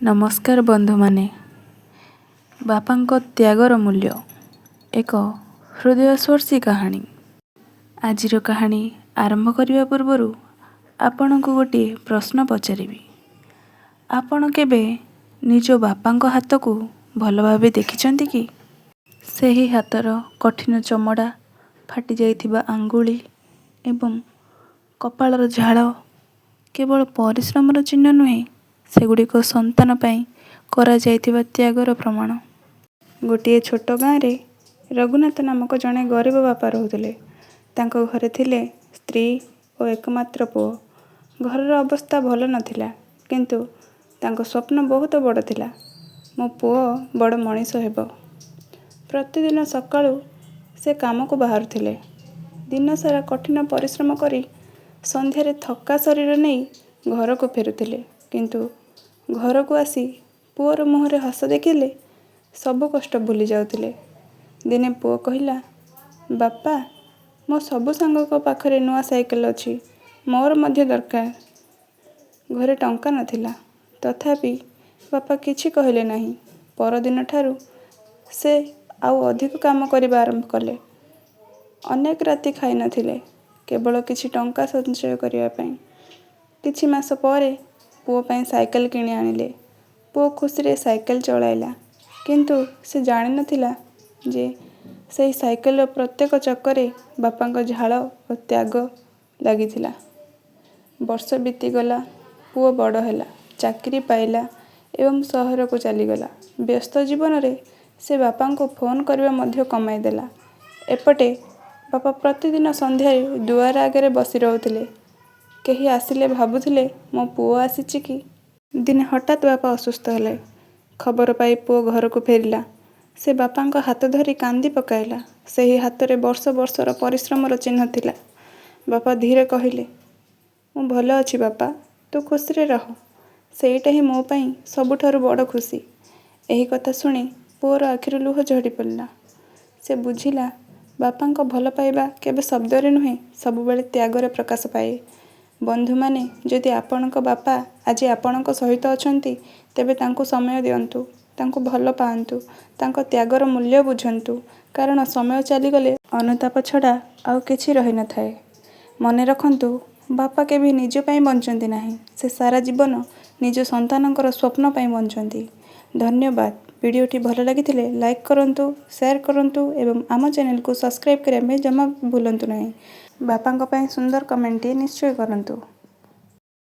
नमस्कार बंधु माने बापांको त्यागर मूल्य एक हृदयस्पर्शी कहानी। आजिर कहानी आरंभ करने पूर्वर आपण को गोटे प्रश्न पचारि। आपण केबे निज बापांको हाथ को भल भावे देखिछंती कि? सेही हाथर कठिन चमड़ा, फाटी जाइथिबा आंगुली एवं कपाळर झाळ केवल परिश्रमर चिन्ह नुहे, सेगुड़िक संतान पाई करा जाइथिबा त्यागर प्रमाण। गोटे छोट गाँव रे रघुनाथ नामक जड़े गरीब बापा रोते। तांको घरे थिले स्त्री और एकमात्र पुओ। घरर अवस्था भल नथिला, किंतु तांको स्वप्न बहुत बड़ थिला, मो पुओ बड़ मनीष हेब। प्रतिदिन सकाळु से काम को बाहरुथिले। दिन सारा कठिन परिश्रम करी संध्यारे थका शरीर नहीं घर को फेरुथिले, किंतु घर को आसी पुओर मुहरे हस देखिले सब कष्ट भूली जाउथिले। दिने पुओ कहिला, बापा मो सबु सांगको पाखरे नुआ साइकेल अछि, मोर मध्य दरकार। घरे टंका नथिला, तथापि बापा किछि कहिले नाही। परदिन ठारू से आउ अधिक काम करिबा आरंभ कले। अनेक राति खाई नथिले, केवल किछि टंका संचय करिया पई। किछि मास परे पुओ पई साइकेल किनि आनिले। पुओ खुशी रे साइकेल चलाइला, किंतु से जानि नथिला जे सेही साइकेल प्रत्येक चक्करे बापांको झाळ और त्याग लागिथिला। वर्ष बीतीगला, पुओ बड़ हैला, चाकरी पाइला एवं सहर को चलीगला। व्यस्त जीवन रे से बापांको फोन करबा मध्य कमाई देला। एपटे बापा प्रतिदिन संध्यारे दुआर आगे बसी रहउथिले। केही आसिले भाबुथिले मो पुओ आसीछि कि। दिने हठात बापा असुस्थ हेले। खबर पाई पुओ घर को फेरिला। से बापांको हाथ धरी कांदी पकाइला। सेही हाथरे वर्ष वर्षर परिश्रमर चिन्ह थिला। बापा धीरे कहिले, मु भल अछि बापा, तू खुशी रे रह। सेईटा ही मो पई सबुठारु बड़ खुशी। एही कथा सुनी पुओर आखिरु लुह झड़ी पड़ला। से बुझिला बापांको भल पाइबा केबे शब्दरे नुहे, सबुबेले त्यागरे प्रकाश पाए। बंधु माने जदि आपणको बापा आज आपणको सहित अछंती, तेबे तांको समय दियंतु, तांको भल पाआंतु, तांको त्यागर मूल्य बुझंतु, कारण समय चली गले अनुताप छड़ा आउ किछि रहि न थाए। मने रखंतु, बापा केबे निज पई बंचंती नाही, से सारा जीवन निज संतानकर स्वप्न पई बंचंती। धन्यवाद। वीडियोटी भल लागिथिले लाइक करंतु, शेयर करंतु एवं आम चैनल को सब्सक्राइब करिया में जमा भूलंतु नाही। बापांको पई सुंदर कमेंट निश्चय करंतु।